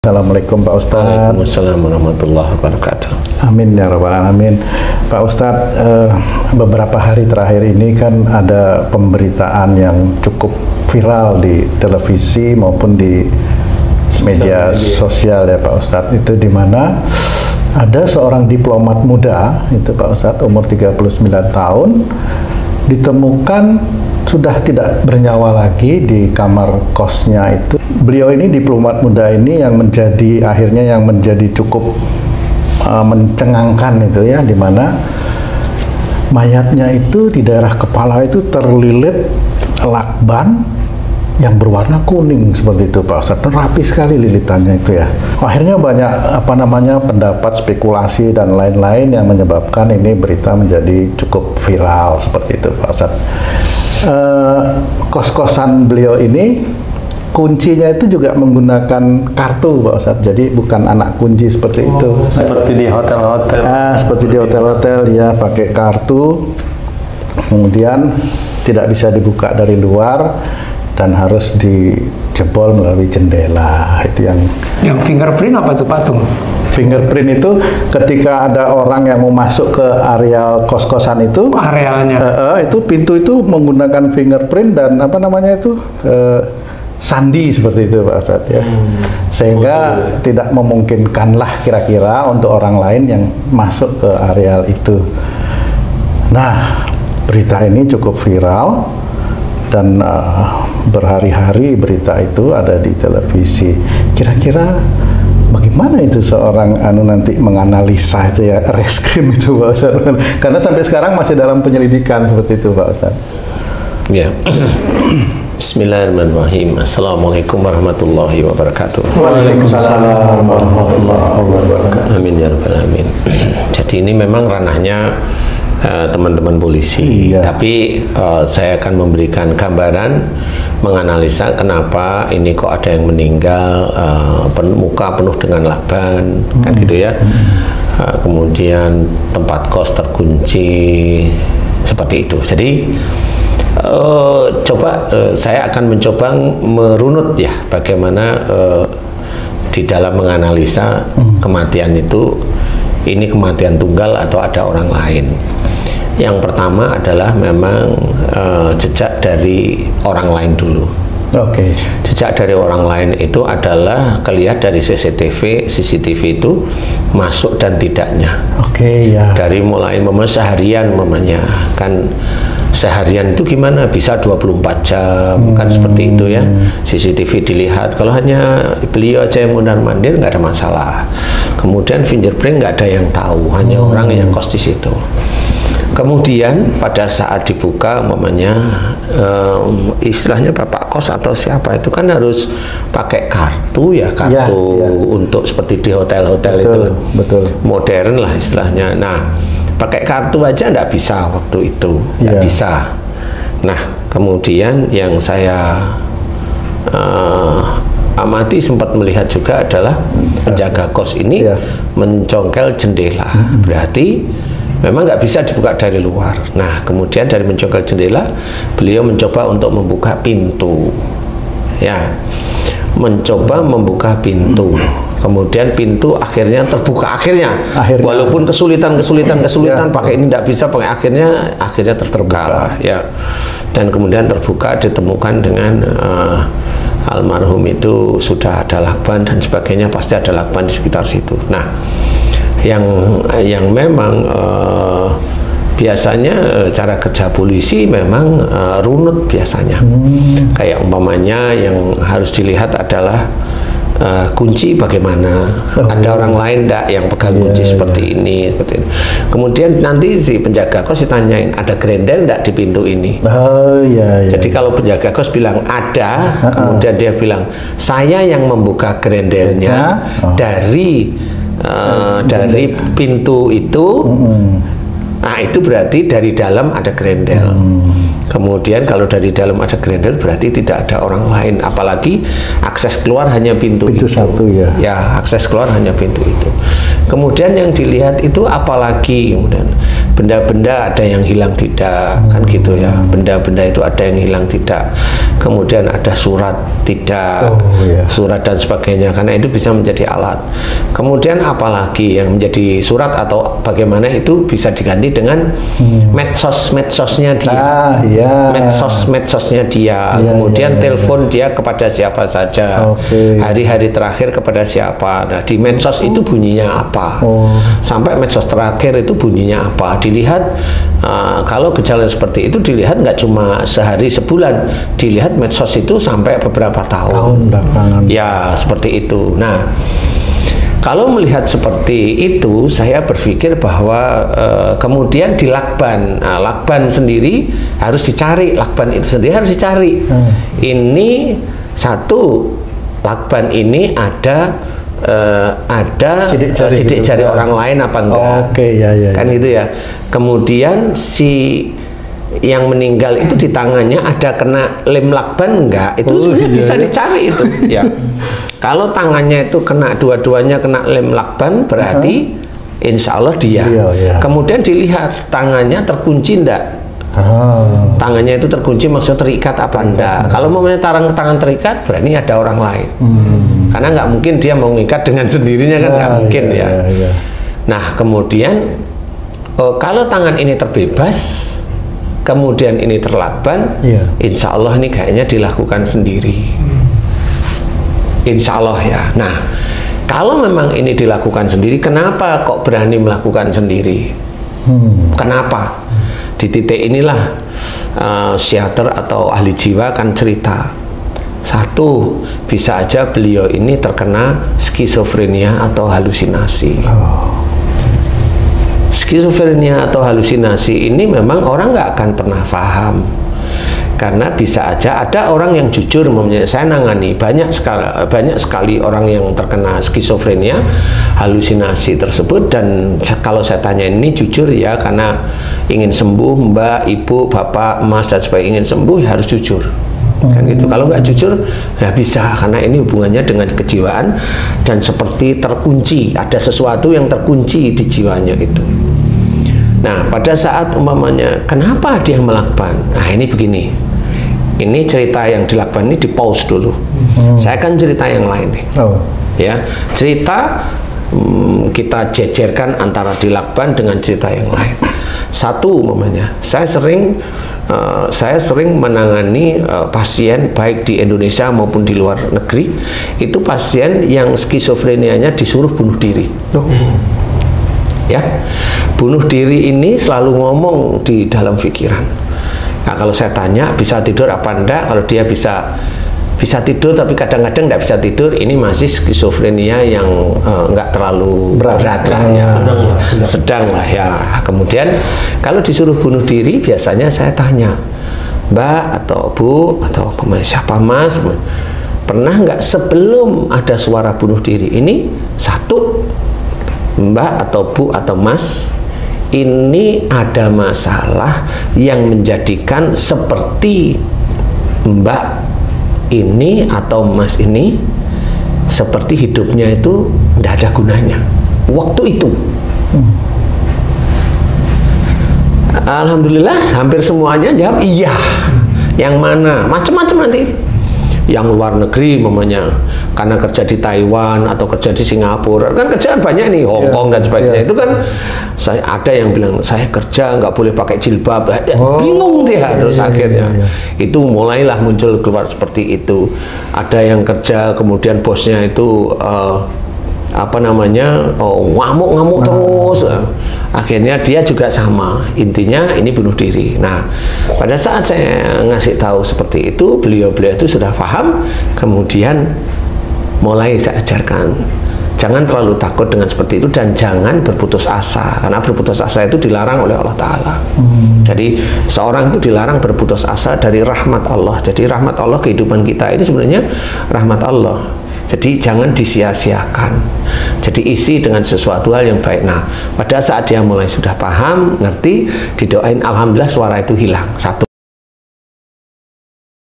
Assalamualaikum Pak Ustadz. Waalaikumsalam warahmatullahi wabarakatuh. Amin ya rabbal alamin. Pak Ustadz, beberapa hari terakhir ini kan ada pemberitaan yang cukup viral di televisi maupun di media sosial ya Pak Ustadz. Itu di mana ada seorang diplomat muda, itu Pak Ustadz, umur 39 tahun, ditemukan sudah tidak bernyawa lagi di kamar kosnya itu. Beliau ini, diplomat muda ini, yang menjadi cukup mencengangkan itu ya, dimana mayatnya itu di daerah kepala itu terlilit lakban yang berwarna kuning seperti itu Pak Ustadz. Rapi sekali lilitannya itu ya. Akhirnya banyak pendapat, spekulasi dan lain-lain yang menyebabkan ini berita menjadi cukup viral seperti itu Pak Ustadz. Kos-kosan beliau ini kuncinya itu juga menggunakan kartu Pak Ustadz, jadi bukan anak kunci seperti itu. Seperti di hotel-hotel. Seperti di hotel-hotel ya, pakai kartu, kemudian tidak bisa dibuka dari luar dan harus dijebol melalui jendela. Itu yang fingerprint apa itu patung? Fingerprint itu ketika ada orang yang mau masuk ke area kos-kosan itu, arealnya itu pintu itu menggunakan fingerprint dan sandi seperti itu Pak Ustadz ya. Sehingga tidak memungkinkanlah kira-kira untuk orang lain yang masuk ke areal itu. Nah, berita ini cukup viral dan berhari-hari berita itu ada di televisi. Kira-kira bagaimana itu seorang nanti menganalisa itu ya, reskrim itu Pak Ustadz? Karena sampai sekarang masih dalam penyelidikan seperti itu Pak Ustadz. Ya. Bismillahirrahmanirrahim. Assalamualaikum warahmatullahi wabarakatuh. Waalaikumsalam warahmatullahi wabarakatuh. Amin ya rabbal alamin. Jadi ini memang ranahnya teman-teman polisi, tapi saya akan memberikan gambaran, menganalisa kenapa ini kok ada yang meninggal, muka penuh dengan lakban, kan gitu ya. Kemudian tempat kos terkunci, seperti itu. Jadi saya akan mencoba merunut ya, bagaimana di dalam menganalisa kematian itu, ini kematian tunggal atau ada orang lain. Yang pertama adalah memang jejak dari orang lain dulu. Oke. Jejak dari orang lain itu adalah kelihatan dari CCTV itu masuk dan tidaknya. Oke ya. Dari mulai seharian kan, seharian itu gimana bisa 24 jam kan, seperti itu ya. CCTV dilihat, kalau hanya beliau aja yang mondar-mandir nggak ada masalah. Kemudian fingerprint nggak ada yang tahu, hanya orang yang kos di situ. Kemudian pada saat dibuka, istilahnya bapak kos atau siapa itu kan harus pakai kartu ya, kartu untuk seperti di hotel-hotel itu, betul, modern lah istilahnya. Nah, pakai kartu aja nggak bisa waktu itu, nggak bisa. Nah, kemudian yang saya amati, sempat melihat juga adalah penjaga kos ini mencongkel jendela, berarti memang nggak bisa dibuka dari luar. Nah, kemudian dari mencongkel jendela, beliau mencoba untuk membuka pintu, ya, mencoba membuka pintu. Kemudian pintu akhirnya terbuka, akhirnya. Walaupun kesulitan pakai ini tidak bisa, pakai akhirnya terbuka ya. Dan kemudian terbuka, ditemukan dengan almarhum itu sudah ada lakban dan sebagainya, pasti ada lakban di sekitar situ. Nah, yang memang biasanya cara kerja polisi memang runut biasanya. Kayak umpamanya yang harus dilihat adalah kunci bagaimana, ada orang lain enggak yang pegang kunci seperti ini, seperti ini. Kemudian nanti si penjaga kos ditanyain, ada grendel enggak di pintu ini? Jadi kalau penjaga kos bilang ada, kemudian dia bilang, saya yang membuka grendelnya dari pintu itu. Nah, itu berarti dari dalam ada grendel. Kemudian kalau dari dalam ada grendel, berarti tidak ada orang lain, apalagi akses keluar hanya pintu itu. Satu ya. Ya, akses keluar hanya pintu itu. Kemudian yang dilihat itu apalagi, kemudian benda-benda ada yang hilang tidak, kan gitu ya. Benda-benda itu ada yang hilang tidak. kemudian ada surat tidak, surat dan sebagainya, karena itu bisa menjadi alat. Kemudian apalagi yang menjadi surat atau bagaimana itu bisa diganti dengan medsos-medsosnya dia, medsos-medsosnya dia, kemudian telepon dia kepada siapa saja, hari-hari terakhir kepada siapa. Nah, di medsos itu bunyinya apa, sampai medsos terakhir itu bunyinya apa, dilihat. Kalau gejala seperti itu dilihat nggak cuma sehari sebulan, dilihat medsos itu sampai beberapa tahun ya, seperti itu. Nah, kalau melihat seperti itu, saya berpikir bahwa kemudian di lakban, lakban sendiri harus dicari, lakban itu sendiri harus dicari. Ini satu, lakban ini ada sidik jari orang lain apa enggak, kan gitu ya. Kemudian si yang meninggal itu di tangannya ada kena lem lakban enggak, itu sebenarnya bisa dicari itu ya. Kalau tangannya itu kena, dua-duanya kena lem lakban, berarti insya Allah dia. Kemudian dilihat tangannya terkunci enggak, tangannya itu terkunci maksudnya terikat apa enggak. Kalau mau tangan terikat, berarti ada orang lain. Karena nggak mungkin dia mau mengikat dengan sendirinya, kan nggak mungkin ya. Nah, kemudian kalau tangan ini terbebas, kemudian ini terlakban, insya Allah ini kayaknya dilakukan sendiri, insya Allah ya. Nah, kalau memang ini dilakukan sendiri, kenapa kok berani melakukan sendiri? Kenapa? Di titik inilah psikiater atau ahli jiwa akan cerita. Satu, bisa aja beliau ini terkena skizofrenia atau halusinasi. Skizofrenia atau halusinasi ini memang orang nggak akan pernah paham, karena bisa aja ada orang yang jujur, saya nangani banyak sekali orang yang terkena skizofrenia, halusinasi tersebut, dan kalau saya tanya ini jujur ya, karena ingin sembuh, Mbak, Ibu, Bapak, Mas dan sebagainya, ingin sembuh ya harus jujur. Kan gitu. Kalau nggak jujur nggak bisa, karena ini hubungannya dengan kejiwaan dan seperti terkunci, ada sesuatu yang terkunci di jiwanya itu. Nah, pada saat umpamanya kenapa dia melakban, nah ini begini, ini cerita yang dilakban ini di pause dulu. Saya akan cerita yang lain nih. Ya, cerita kita jejerkan antara dilakban dengan cerita yang lain. Satu umpamanya, saya sering menangani pasien baik di Indonesia maupun di luar negeri, itu pasien yang skizofrenianya disuruh bunuh diri. Ya, bunuh diri ini selalu ngomong di dalam pikiran. Nah, kalau saya tanya bisa tidur apa enggak, kalau dia bisa tidur tapi kadang-kadang nggak bisa tidur, ini masih skizofrenia yang nggak terlalu berat lah ya, sedang lah ya. Kemudian kalau disuruh bunuh diri, biasanya saya tanya, Mbak atau Bu atau siapa Mas, pernah nggak sebelum ada suara bunuh diri ini, satu, Mbak atau Bu atau Mas, ini ada masalah yang menjadikan seperti Mbak ini atau Mas ini seperti hidupnya itu tidak ada gunanya waktu itu. Alhamdulillah hampir semuanya jawab iya. Yang mana? Macam-macam nanti. Yang luar negeri mamanya, karena kerja di Taiwan atau kerja di Singapura, kan kerjaan banyak nih, Hong Kong dan sebagainya. Itu kan saya ada yang bilang saya kerja nggak boleh pakai jilbab, bingung dia terus akhirnya itu mulailah muncul keluar seperti itu. Ada yang kerja kemudian bosnya itu ngamuk-ngamuk terus, akhirnya dia juga sama, intinya ini bunuh diri. Nah, pada saat saya ngasih tahu seperti itu, beliau itu sudah paham, kemudian mulai saya ajarkan jangan terlalu takut dengan seperti itu dan jangan berputus asa, karena berputus asa itu dilarang oleh Allah Ta'ala. Jadi seorang itu dilarang berputus asa dari rahmat Allah. Jadi rahmat Allah, kehidupan kita ini sebenarnya rahmat Allah. Jadi jangan disia-siakan. Jadi isi dengan sesuatu hal yang baik. Nah, pada saat dia mulai sudah paham, ngerti, didoain, alhamdulillah suara itu hilang. Satu.